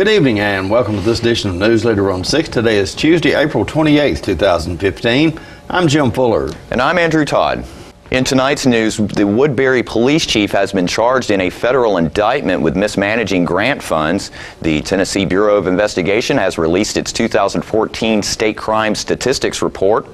Good evening and welcome to this edition of Newsleader on 6. Today is Tuesday, April 28th, 2015. I'm Jim Fuller. And I'm Andrew Todd. In tonight's news, the Woodbury police chief has been charged in a federal indictment with mismanaging grant funds. The Tennessee Bureau of Investigation has released its 2014 state crime statistics report.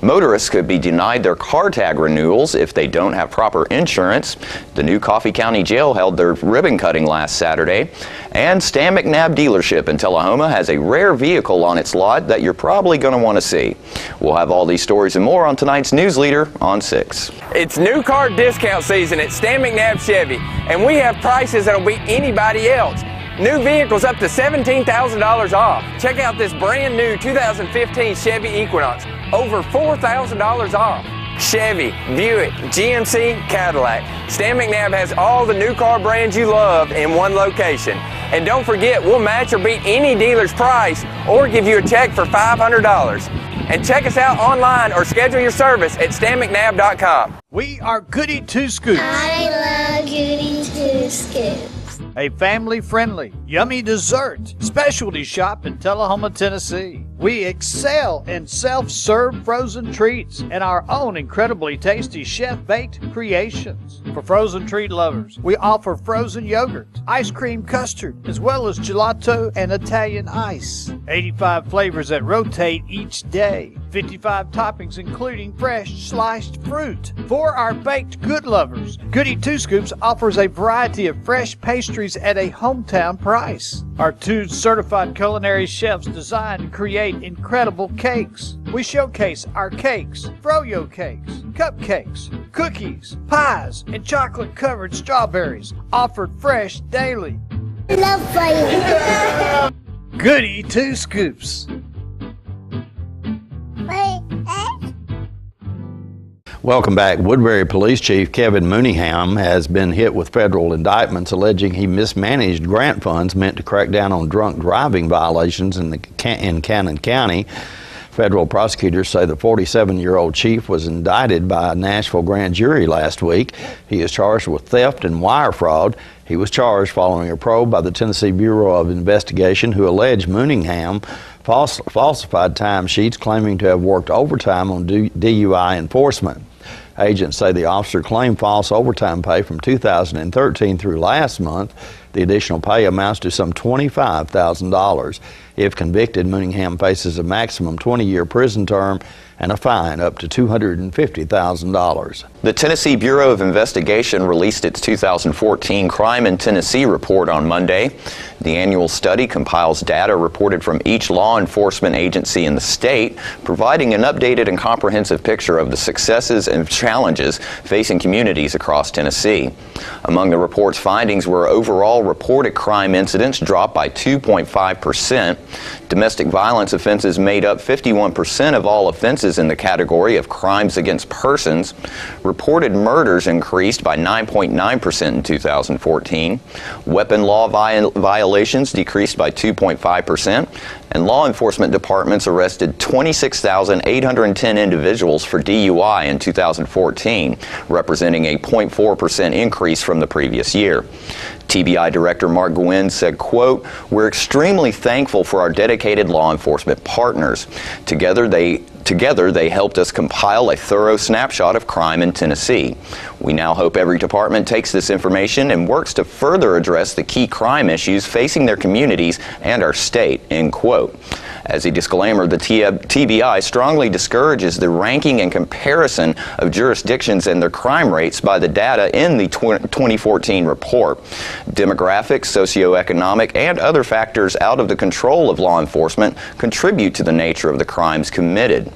Motorists could be denied their car tag renewals if they don't have proper insurance. The new Coffee County Jail held their ribbon cutting last Saturday. And Stan McNabb dealership in Tullahoma has a rare vehicle on its lot that you're probably going to want to see. We'll have all these stories and more on tonight's Newsleader on 6. It's new car discount season at Stan McNabb Chevy, and we have prices that'll beat anybody else. New vehicles up to $17,000 off. Check out this brand new 2015 Chevy Equinox, over $4,000 off. Chevy, Buick, GMC, Cadillac. Stan McNabb has all the new car brands you love in one location. And don't forget, we'll match or beat any dealer's price or give you a check for $500. And check us out online or schedule your service at stanmcnabb.com. We are Goody Two Scoops. I love Goody Two Scoops. A family-friendly, yummy dessert specialty shop in Tullahoma, Tennessee. We excel in self-serve frozen treats and our own incredibly tasty chef-baked creations. For frozen treat lovers, we offer frozen yogurt, ice cream custard, as well as gelato and Italian ice. 85 flavors that rotate each day. 55 toppings including fresh sliced fruit. For our baked good lovers, Goody Two Scoops offers a variety of fresh pastries at a hometown price. Our two certified culinary chefs design and create incredible cakes. We showcase our cakes, froyo cakes, cupcakes, cookies, pies, and chocolate-covered strawberries, offered fresh daily. Love fire. Goody Two Scoops. Welcome back. Woodbury Police Chief Kevin Mooneyham has been hit with federal indictments alleging he mismanaged grant funds meant to crack down on drunk driving violations in Cannon County. Federal prosecutors say the 47-year-old chief was indicted by a Nashville grand jury last week. He is charged with theft and wire fraud. He was charged following a probe by the Tennessee Bureau of Investigation, who alleged Mooneyham falsified timesheets claiming to have worked overtime on DUI enforcement. Agents say the officer claimed false overtime pay from 2013 through last month. The additional pay amounts to some $25,000. If convicted, Mooneyham faces a maximum 20-year prison term and a fine up to $250,000. The Tennessee Bureau of Investigation released its 2014 Crime in Tennessee report on Monday. The annual study compiles data reported from each law enforcement agency in the state, providing an updated and comprehensive picture of the successes and challenges facing communities across Tennessee. Among the report's findings were overall reported crime incidents dropped by 2.5%. Domestic violence offenses made up 51% of all offenses in the category of crimes against persons. Reported murders increased by 9.9% in 2014. Weapon law violations decreased by 2.5%. And law enforcement departments arrested 26,810 individuals for DUI in 2014, representing a 0.4% increase from the previous year. TBI Director Mark Gwynn said, quote, "We're extremely thankful for our dedicated law enforcement partners. Together they helped us compile a thorough snapshot of crime in Tennessee. We now hope every department takes this information and works to further address the key crime issues facing their communities and our state," end quote. As a disclaimer, the TBI strongly discourages the ranking and comparison of jurisdictions and their crime rates by the data in the 2014 report. Demographics, socioeconomic, and other factors out of the control of law enforcement contribute to the nature of the crimes committed.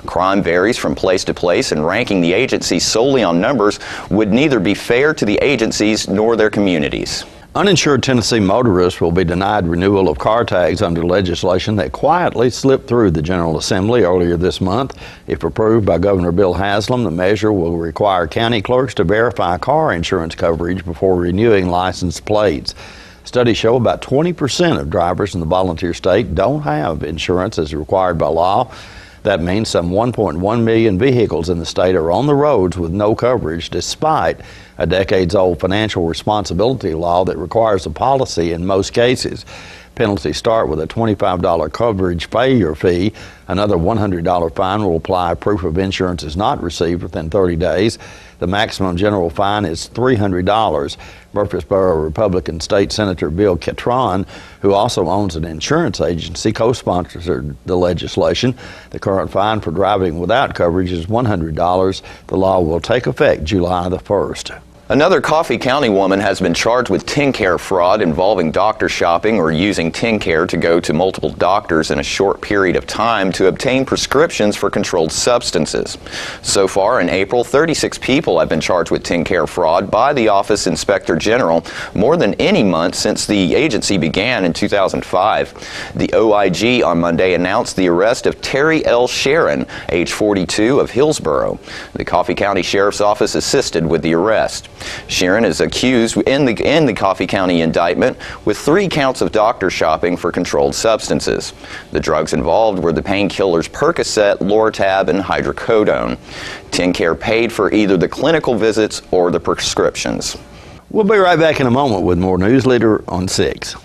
Crime varies from place to place, and ranking the agencies solely on numbers would neither be fair to the agencies nor their communities. Uninsured Tennessee motorists will be denied renewal of car tags under legislation that quietly slipped through the General Assembly earlier this month. If approved by Governor Bill Haslam, the measure will require county clerks to verify car insurance coverage before renewing license plates. Studies show about 20% of drivers in the volunteer state don't have insurance as required by law. That means some 1.1 million vehicles in the state are on the roads with no coverage, despite a decades-old financial responsibility law that requires a policy in most cases. Penalties start with a $25 coverage failure fee. Another $100 fine will apply if proof of insurance is not received within 30 days. The maximum general fine is $300. Murfreesboro Republican State Senator Bill Catron, who also owns an insurance agency, co-sponsored the legislation. The current fine for driving without coverage is $100. The law will take effect July the 1st. Another Coffee County woman has been charged with TennCare fraud involving doctor shopping or using TennCare to go to multiple doctors in a short period of time to obtain prescriptions for controlled substances. So far in April, 36 people have been charged with TennCare fraud by the Office Inspector General, more than any month since the agency began in 2005. The OIG on Monday announced the arrest of Terry L. Sharon, age 42, of Hillsboro. The Coffee County Sheriff's Office assisted with the arrest. Sharon is accused in the Coffee County indictment with 3 counts of doctor shopping for controlled substances. The drugs involved were the painkillers Percocet, Lortab, and hydrocodone. TennCare paid for either the clinical visits or the prescriptions. We'll be right back in a moment with more Newsleader on 6.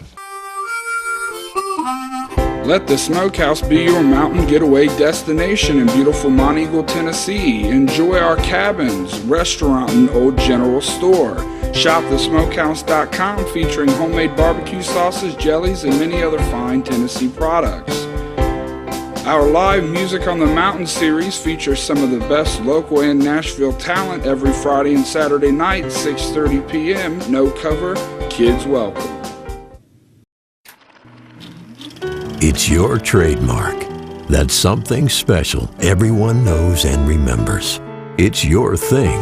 Let the Smokehouse be your mountain getaway destination in beautiful Monteagle, Tennessee. Enjoy our cabins, restaurant, and old general store. Shop thesmokehouse.com featuring homemade barbecue sauces, jellies, and many other fine Tennessee products. Our live Music on the Mountain series features some of the best local and Nashville talent every Friday and Saturday night, 6:30 p.m. No cover, kids welcome. It's your trademark. That's something special everyone knows and remembers. It's your thing.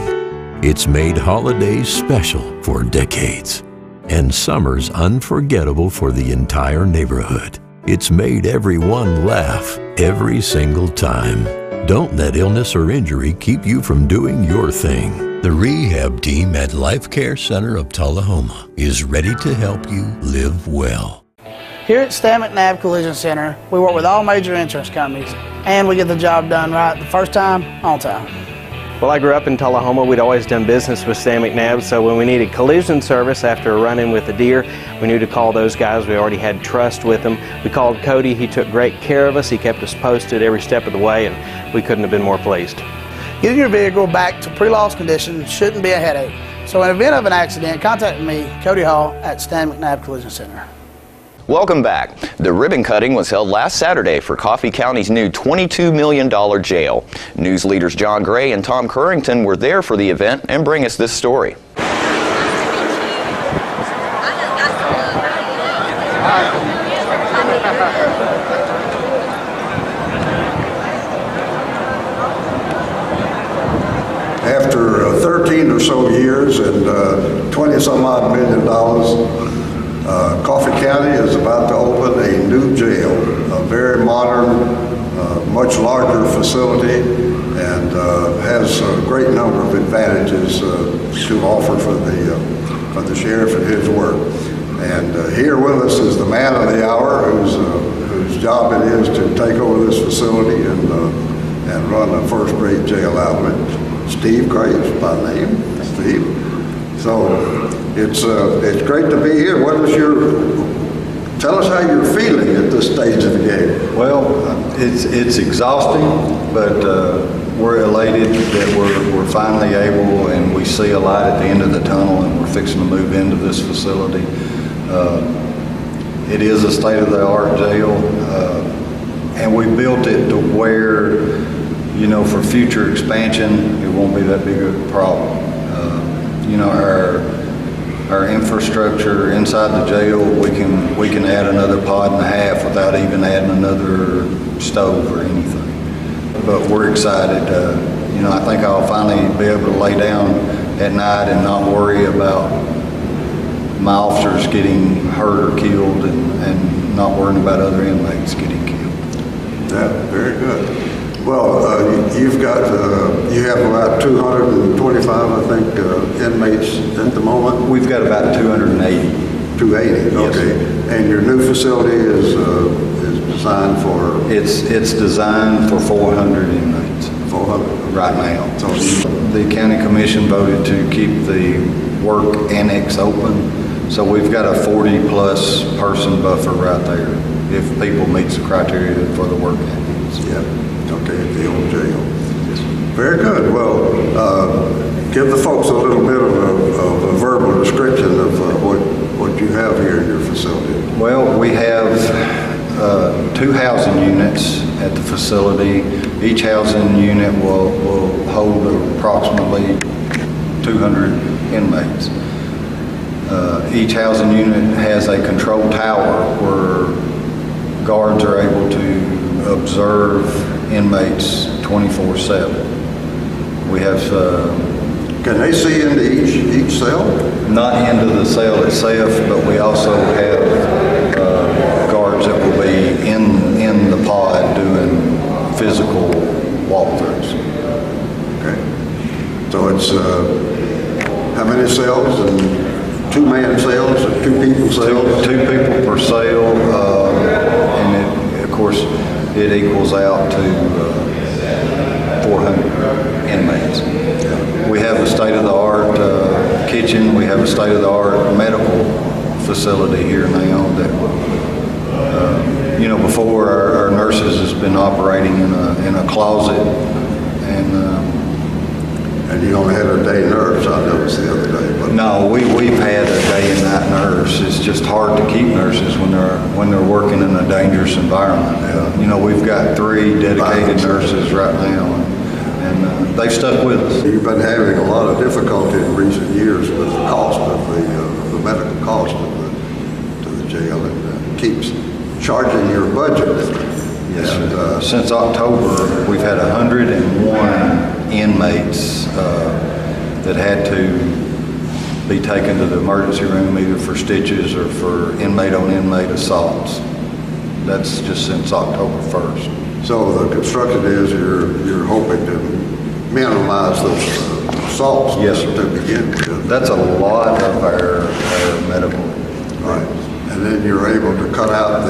It's made holidays special for decades and summers unforgettable for the entire neighborhood. It's made everyone laugh every single time. Don't let illness or injury keep you from doing your thing. The rehab team at Life Care Center of Tullahoma is ready to help you live well. Here at Stan McNabb Collision Center, we work with all major insurance companies, and we get the job done right the first time, on time. Well, I grew up in Tullahoma. We'd always done business with Stan McNabb, so when we needed collision service after a run-in with a deer, we knew to call those guys. We already had trust with them. We called Cody. He took great care of us. He kept us posted every step of the way, and we couldn't have been more pleased. Getting your vehicle back to pre-loss condition shouldn't be a headache. So in the event of an accident, contact me, Cody Hall, at Stan McNabb Collision Center. Welcome back. The ribbon cutting was held last Saturday for Coffee County's new $22 million jail. News leaders John Gray and Tom Currington were there for the event and bring us this story. After 13 or so years and $20-some-odd million, Coffee County is about to open a new jail, a very modern, much larger facility, and has a great number of advantages to offer for the sheriff and his work. And here with us is the man of the hour, whose job it is to take over this facility and run a first-rate jail outlet. Steve Graves by name. Steve. So it's great to be here. Tell us how you're feeling at this stage of the game. Well, it's exhausting, but we're elated that we're finally able, and we see a light at the end of the tunnel, and we're fixing to move into this facility. It is a state-of-the-art jail, and we built it to where, for future expansion, it won't be that big of a problem. Our infrastructure inside the jail, we can add another pod and a half without even adding another stove or anything. But we're excited. I think I'll finally be able to lay down at night and not worry about my officers getting hurt or killed, and not worrying about other inmates getting killed. Yeah, very good. Well, you have about 225, I think, inmates at the moment. We've got about 280. 280, yes. Okay. And your new facility is designed for? It's designed for 400 inmates. 400 right now. So the county commission voted to keep the work annex open So we've got a 40-plus person buffer right there if people meet the criteria for the work ethics. Yeah, okay, at the old jail. Very good. Well, give the folks a little bit of a verbal description of what you have here in your facility. Well, we have 2 housing units at the facility. Each housing unit will hold approximately 200 inmates. Each housing unit has a control tower where guards are able to observe inmates 24/7. We have. Can they see into each cell? Not into the cell itself, but we also have guards that will be in the pod doing physical walkthroughs. Okay. So it's how many cells? And 2-man cells or 2 people cells? Two people per cell, and of course it equals out to 400 inmates. We have a state-of-the-art kitchen. We have a state-of-the-art medical facility here now that, before our nurses has been operating in a closet, and you only had a day nurse, I noticed the other day. But no, we've had a day and night nurse. It's just hard to keep nurses when they're working in a dangerous environment. We've got 3 dedicated nurses right now, and they've stuck with us. You've been having a lot of difficulty in recent years with the cost of the medical cost to the jail, and keeps charging your budget. Yes, and, since October, we've had 101 inmates that had to be taken to the emergency room either for stitches or for inmate-on-inmate assaults. That's just since October 1st. So the construction is you're hoping to minimize those assaults. Yes, to begin with. That's a lot of our medical. Right, and then you're able to cut out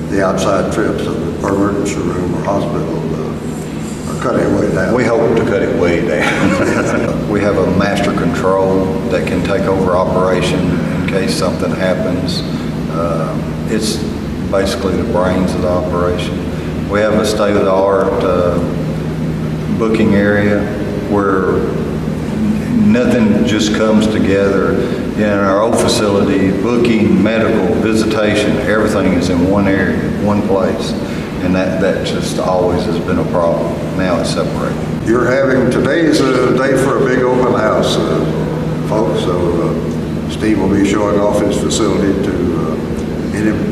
the outside trips of the emergency room or hospital, or cut it way down. We hope to cut it way down. We have a master control that can take over operation in case something happens. It's basically the brains of the operation. We have a state-of-the-art booking area where nothing just comes together. In our old facility, booking, medical, visitation, everything is in one area, one place. And that just always has been a problem. Now it's separated. Today's a day for a big open house, folks. So Steve will be showing off his facility to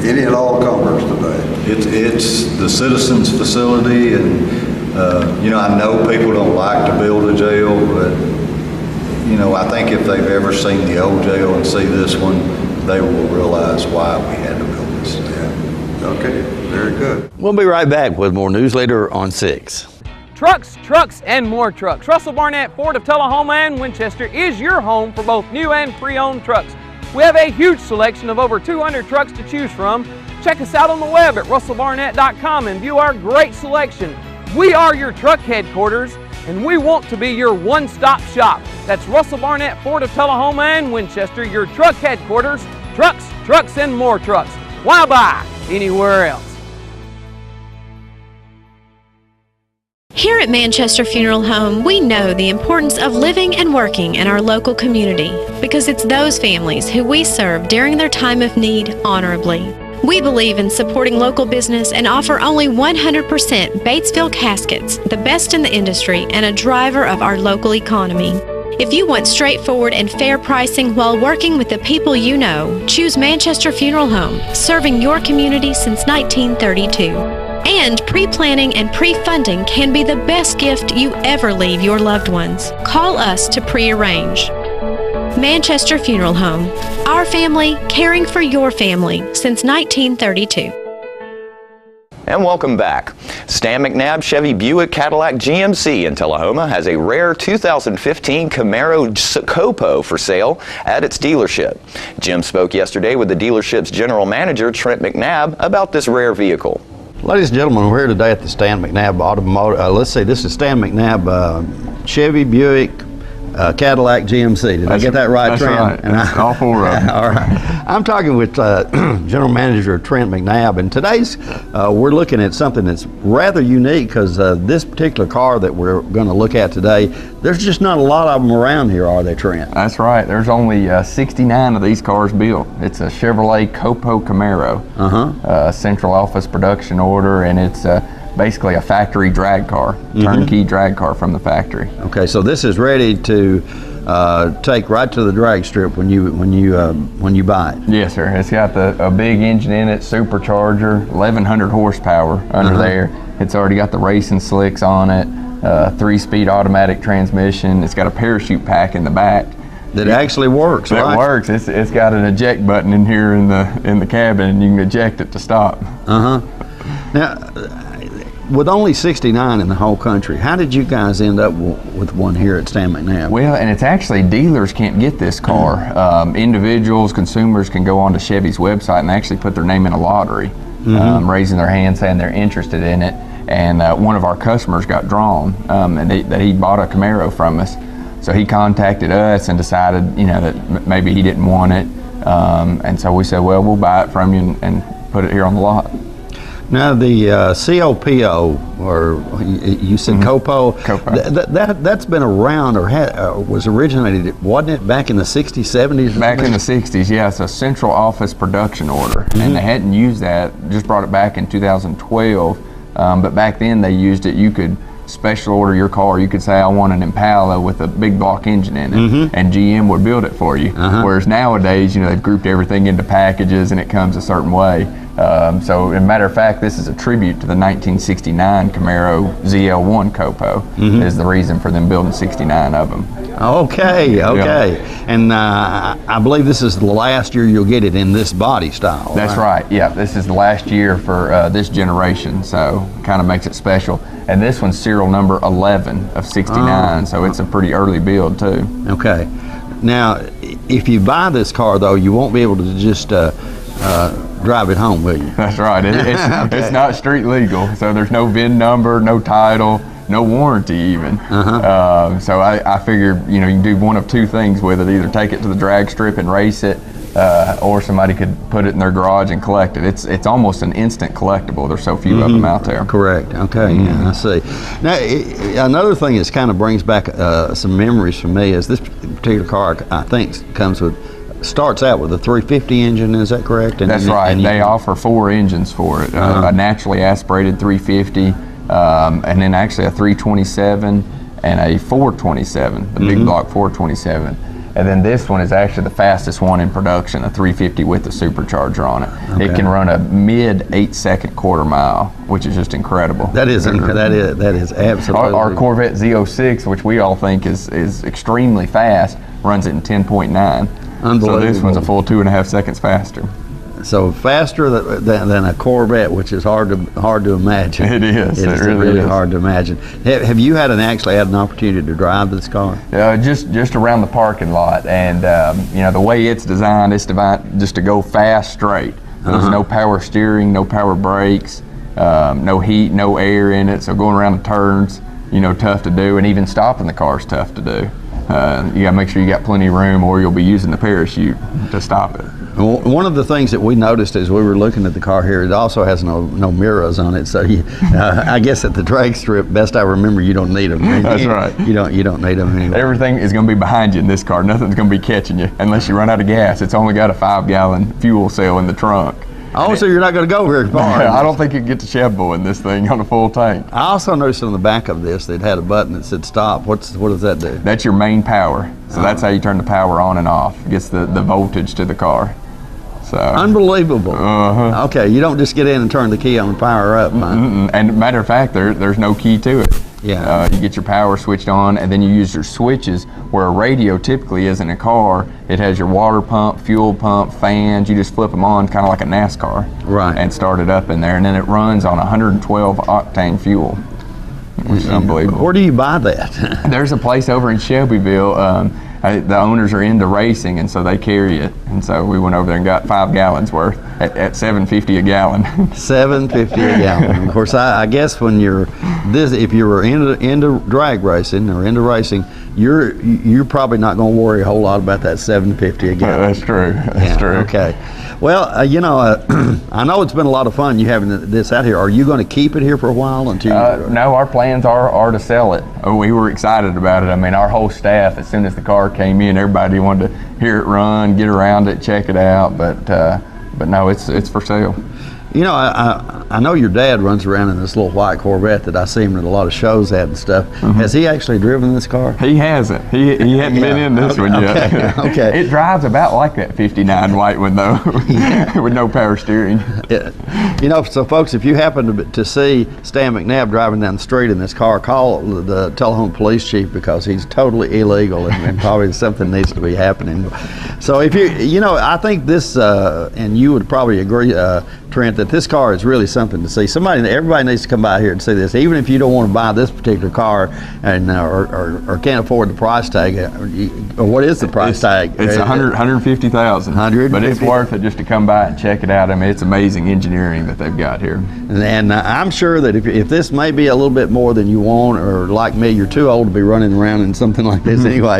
any and all comers today. It's the citizens' facility, and I know people don't like to build a jail, but I think if they've ever seen the old jail and see this one, they will realize why we had to build this. Yeah. Okay, very good. We'll be right back with more Newsleader on 6. Trucks, trucks, and more trucks. Russell Barnett Ford of Tullahoma and Winchester is your home for both new and pre-owned trucks. We have a huge selection of over 200 trucks to choose from. Check us out on the web at russellbarnett.com and view our great selection. We are your truck headquarters, and we want to be your one-stop shop. That's Russell Barnett Ford of Tullahoma and Winchester, your truck headquarters. Trucks, trucks, and more trucks. Why buy anywhere else? Here at Manchester Funeral Home, we know the importance of living and working in our local community because it's those families who we serve during their time of need honorably. We believe in supporting local business and offer only 100% Batesville caskets, the best in the industry and a driver of our local economy. If you want straightforward and fair pricing while working with the people you know, choose Manchester Funeral Home, serving your community since 1932. And pre-planning and pre-funding can be the best gift you ever leave your loved ones. Call us to pre-arrange. Manchester Funeral Home. Our family, caring for your family since 1932. And welcome back. Stan McNabb Chevy Buick Cadillac GMC in Tullahoma has a rare 2015 Camaro Copo for sale at its dealership. Jim spoke yesterday with the dealership's general manager, Trent McNabb, about this rare vehicle. Ladies and gentlemen, we're here today at the Stan McNabb Automotive. Let's see, this is Stan McNabb Chevy Buick Cadillac GMC. Did I get that right, that's Trent? Right. And all four of them. All right. I'm talking with General Manager Trent McNabb, and today's we're looking at something that's rather unique because this particular car that we're going to look at today, there's just not a lot of them around here, are they, Trent? That's right. There's only 69 of these cars built. It's a Chevrolet Copo Camaro, central office production order, and it's basically a factory drag car, turnkey drag car from the factory. Okay, so this is ready to take right to the drag strip when you buy it. Yes, sir. It's got a big engine in it, supercharger, 1,100 horsepower under there. It's already got the racing slicks on it, 3-speed automatic transmission. It's got a parachute pack in the back. That actually works, right? It works. It's got an eject button in here in the cabin, and you can eject it to stop. Now, with only 69 in the whole country, how did you guys end up with one here at Stan McNabb? Well, and it's actually dealers can't get this car. Individuals, consumers can go onto Chevy's website and actually put their name in a lottery, raising their hand saying they're interested in it. And one of our customers got drawn, and that he bought a Camaro from us. So he contacted us and decided, that maybe he didn't want it. And so we said, well, we'll buy it from you and put it here on the lot. Now the COPO, or you said Copo, that's been around or was originated, wasn't it, back in the 60s, 70s? Back in the 60s, yeah. It's a central office production order, and they hadn't used that, just brought it back in 2012. But back then they used it, you could special order your car. You could say, I want an Impala with a big block engine in it, and GM would build it for you. Whereas nowadays, they've grouped everything into packages and it comes a certain way. So, as a matter of fact, this is a tribute to the 1969 Camaro ZL1 Copo, is the reason for them building 69 of them. Okay. And I believe this is the last year you'll get it in this body style. That's right. Yeah, this is the last year for this generation, so kind of makes it special. And this one's serial number 11 of 69, so it's a pretty early build too. Okay. Now, if you buy this car, though, you won't be able to just drive it home, will you? That's right. It's not street legal, so there's no VIN number, no title, no warranty even. So I figure, you can do one of two things with it: either take it to the drag strip and race it, or somebody could put it in their garage and collect it. It's almost an instant collectible. There's so few of them out there. Correct. Okay. Yeah, I see. Now, another thing that kind of brings back some memories for me is this particular car, I think, starts out with a 350 engine. Is that correct? That's right. They offer 4 engines for it: a naturally aspirated 350, and then actually a 327 and a 427, the big block 427. And then this one is actually the fastest one in production, a 350 with the supercharger on it. It can run a mid 8-second quarter mile, which is just incredible. That is absolutely. Our Corvette Z06, which we all think is extremely fast, runs it in 10.9. So this one's a full 2.5 seconds faster. So faster than a Corvette, which is hard to imagine. It is. It really is hard to imagine. Have you actually had an opportunity to drive this car? Just around the parking lot, and the way it's designed, it's designed just to go fast, straight. There's no power steering, no power brakes, no heat, no air in it. So going around the turns, tough to do, and even stopping the car is tough to do. You got to make sure you got plenty of room, or you'll be using the parachute to stop it. Well, one of the things that we noticed as we were looking at the car here, it also has no mirrors on it. So I guess at the drag strip, best I remember, you don't need them. That's right. You don't need them anymore. Everything is going to be behind you in this car. Nothing's going to be catching you unless you run out of gas. It's only got a 5-gallon fuel cell in the trunk. Oh, so you're not going to go very far. I don't think you can get to Chevrolet in this thing on a full tank. I also noticed on the back of this that it had a button that said stop. What does that do? That's your main power. So that's how you turn the power on and off. It gets the voltage to the car. So unbelievable. Okay, you don't just get in and turn the key on and power up. And matter of fact, there's no key to it. Yeah. You get your power switched on, and then you use your switches where a radio typically is in a car. It has your water pump, fuel pump, fans. You just flip them on, kind of like a NASCAR. Right. And start it up in there, and then it runs on 112 octane fuel, which is unbelievable. Where do you buy that? There's a place over in Shelbyville. the owners are into racing, and so they carry it. And so we went over there and got 5 gallons worth at $7.50 a gallon. $7.50 a gallon. Of course, I guess when if you were into drag racing or into racing, you're probably not going to worry a whole lot about that $7.50 a gallon. That's true. That's true. Okay. Well, I know it's been a lot of fun you having this out here. Are you going to keep it here for a while until? No, our plans are to sell it. We were excited about it. I mean, our whole staff, as soon as the car came in, everybody wanted to hear it run, get around it, check it out. But no, it's for sale. I know your dad runs around in this little white Corvette that I see him at a lot of shows at and stuff. Mm-hmm. Has he actually driven this car? He hasn't. He hadn't been in this one yet. Okay. It drives about like that 59 white one though, with no power steering. Yeah. So folks, if you happen to see Stan McNabb driving down the street in this car, call the Tullahoma police chief, because he's totally illegal and probably something needs to be happening. So if I think this, and you would probably agree, Trent, that this car is really something to see. Everybody needs to come by here and see this, even if you don't want to buy this particular car and or can't afford the price tag. Or what is the price tag? It's $150,000. But it's worth it just to come by and check it out. I mean, it's amazing engineering that they've got here. And I'm sure that if this may be a little bit more than you want, or like me, you're too old to be running around in something like this anyway.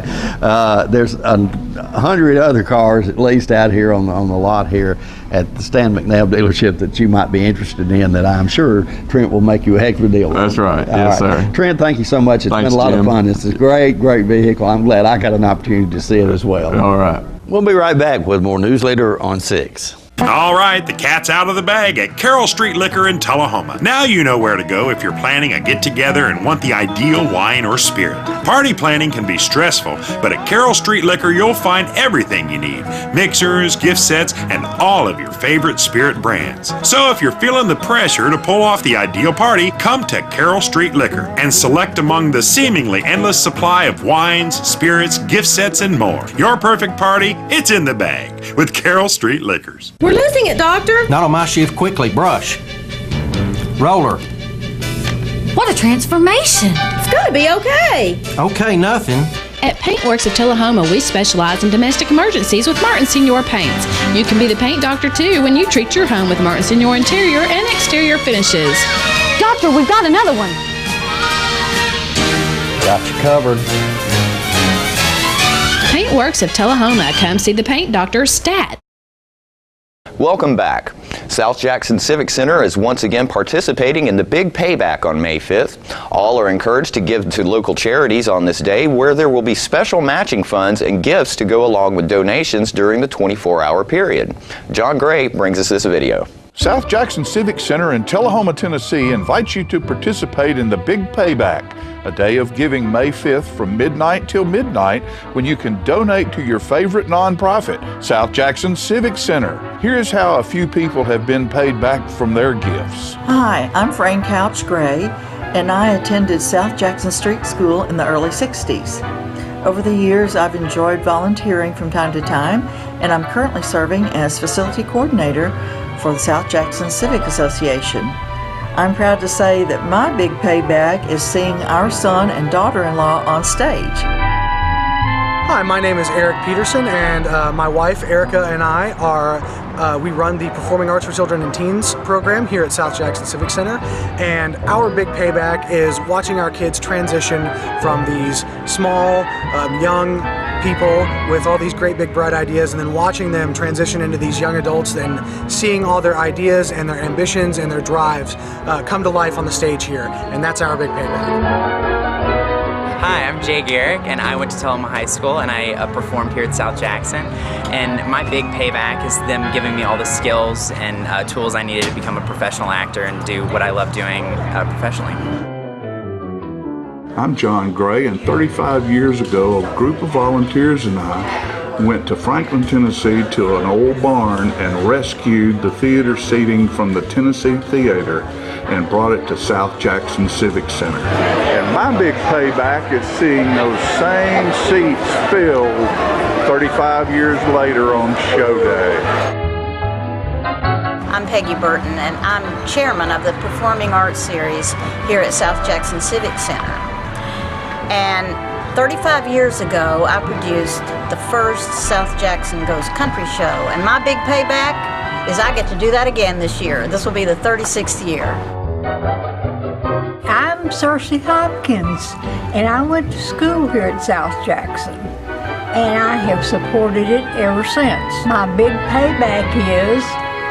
There's 100 other cars at least out here on the lot here at the Stan McNabb dealership that you might be interested in, that I'm sure Trent will make you a heck of a deal. That's right. Yes, sir. Trent, thank you so much. It's been a lot of fun. It's a great vehicle. I'm glad I got an opportunity to see it as well. All right. We'll be right back with more Newsleader on 6. All right, the cat's out of the bag at Carroll Street Liquor in Tullahoma. Now you know where to go if you're planning a get-together and want the ideal wine or spirit. Party planning can be stressful, but at Carroll Street Liquor you'll find everything you need. Mixers, gift sets, and all of your favorite spirit brands. So if you're feeling the pressure to pull off the ideal party, come to Carroll Street Liquor and select among the seemingly endless supply of wines, spirits, gift sets, and more. Your perfect party, it's in the bag with Carroll Street Liquors. We're losing it, Doctor. Not on my shift. Quickly, brush. Roller. What a transformation. It's gonna be okay. Okay, nothing. At Paintworks of Tullahoma, we specialize in domestic emergencies with Martin Senior Paints. You can be the paint doctor too when you treat your home with Martin Senior interior and exterior finishes. Doctor, we've got another one. Got you covered. Paintworks of Tullahoma. Come see the paint doctor, Stat. Welcome back. South Jackson Civic Center is once again participating in the Big Payback on May 5th. All are encouraged to give to local charities on this day, where there will be special matching funds and gifts to go along with donations during the 24-hour period. John Gray brings us this video. South Jackson Civic Center in Tullahoma, Tennessee invites you to participate in the Big Payback, a day of giving May 5th from midnight till midnight, when you can donate to your favorite nonprofit, South Jackson Civic Center. Here's how a few people have been paid back from their gifts. Hi, I'm Frayne Couch Gray, and I attended South Jackson Street School in the early 60s. Over the years, I've enjoyed volunteering from time to time, and I'm currently serving as facility coordinator for the South Jackson Civic Association. I'm proud to say that my big payback is seeing our son and daughter-in-law on stage. Hi, my name is Eric Peterson, and my wife Erica and I we run the Performing Arts for Children and Teens program here at South Jackson Civic Center, and our big payback is watching our kids transition from these small, young people with all these great big bright ideas, and then watching them transition into these young adults and seeing all their ideas and their ambitions and their drives come to life on the stage here, and that's our big payback. Hi, I'm Jay Garrick, and I went to Tullahoma High School, and I performed here at South Jackson. And my big payback is them giving me all the skills and tools I needed to become a professional actor and do what I love doing professionally. I'm John Gray, and 35 years ago, a group of volunteers and I went to Franklin, Tennessee to an old barn and rescued the theater seating from the Tennessee Theater and brought it to South Jackson Civic Center. And my big payback is seeing those same seats filled 35 years later on show day. I'm Peggy Burton, and I'm chairman of the Performing Arts Series here at South Jackson Civic Center. And 35 years ago, I produced the first South Jackson Goes Country show, and my big payback is I get to do that again this year. This will be the 36th year. I'm Cersei Hopkins, and I went to school here at South Jackson, and I have supported it ever since. My big payback is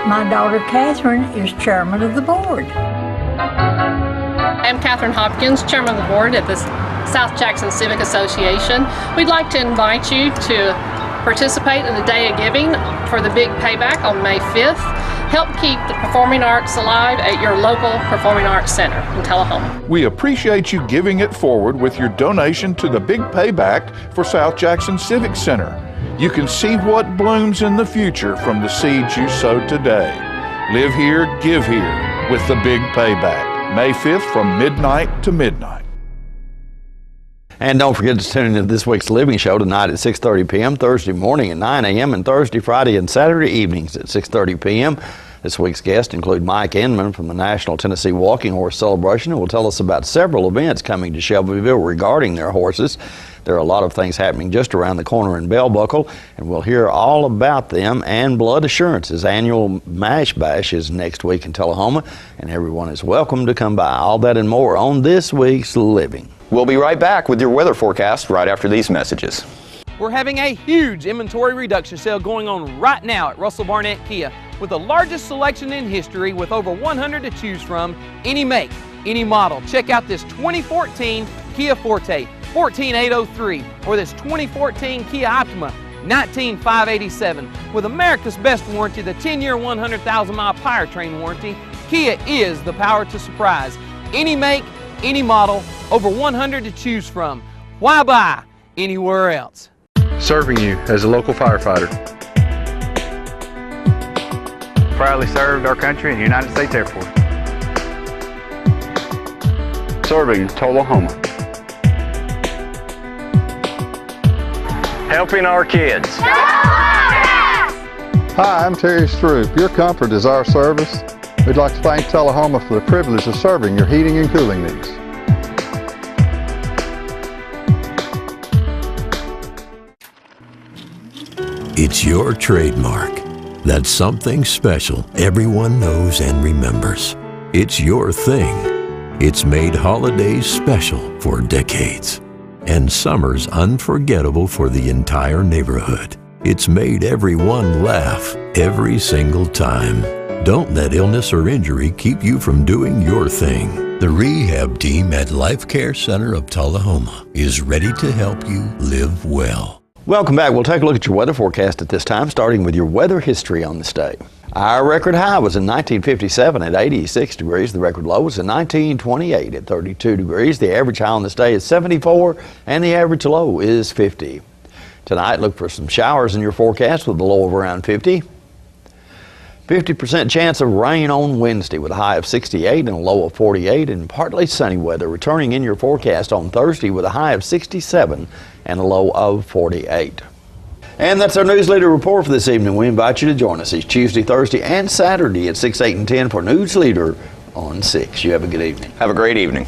my daughter Catherine is chairman of the board. I'm Catherine Hopkins, chairman of the board at the South Jackson Civic Association. We'd like to invite you to participate in the Day of Giving for the Big Payback on May 5th. Help keep the performing arts alive at your local Performing Arts Center in Tullahoma. We appreciate you giving it forward with your donation to the Big Payback for South Jackson Civic Center. You can see what blooms in the future from the seeds you sowed today. Live here, give here with the Big Payback. May 5th from midnight to midnight. And don't forget to tune into this week's Living Show tonight at 6:30 p.m., Thursday morning at 9 a.m., and Thursday, Friday, and Saturday evenings at 6:30 p.m. This week's guests include Mike Inman from the National Tennessee Walking Horse Celebration, who will tell us about several events coming to Shelbyville regarding their horses. There are a lot of things happening just around the corner in Bell Buckle, and we'll hear all about them. And Blood Assurance's annual Mash Bash is next week in Tullahoma, and everyone is welcome to come by. All that and more on this week's Living. We'll be right back with your weather forecast right after these messages. We're having a huge inventory reduction sale going on right now at Russell Barnett Kia, with the largest selection in history with over 100 to choose from, any make, any model. Check out this 2014 Kia Forte, 14803, or this 2014 Kia Optima, 19587. With America's best warranty, the 10-year, 100,000-mile powertrain warranty, Kia is the power to surprise. Any make, any model, over 100 to choose from. Why buy anywhere else? Serving you as a local firefighter. Proudly served our country in the United States Air Force. Serving Tullahoma. Helping our kids. Hi, I'm Terry Stroop. Your comfort is our service. We'd like to thank Tullahoma for the privilege of serving your heating and cooling needs. It's your trademark. That's something special everyone knows and remembers. It's your thing. It's made holidays special for decades and summers unforgettable for the entire neighborhood. It's made everyone laugh every single time. Don't let illness or injury keep you from doing your thing. The rehab team at Life Care Center of Tullahoma is ready to help you live well. Welcome back. We'll take a look at your weather forecast at this time, starting with your weather history on this day. Our record high was in 1957 at 86 degrees. The record low was in 1928 at 32 degrees. The average high on this day is 74, and the average low is 50. Tonight, look for some showers in your forecast with a low of around 50. 50% chance of rain on Wednesday with a high of 68 and a low of 48, and partly sunny weather returning in your forecast on Thursday with a high of 67 and a low of 48. And that's our Newsleader report for this evening. We invite you to join us each Tuesday, Thursday, and Saturday at 6, 8, and 10 for Newsleader on 6. You have a good evening. Have a great evening.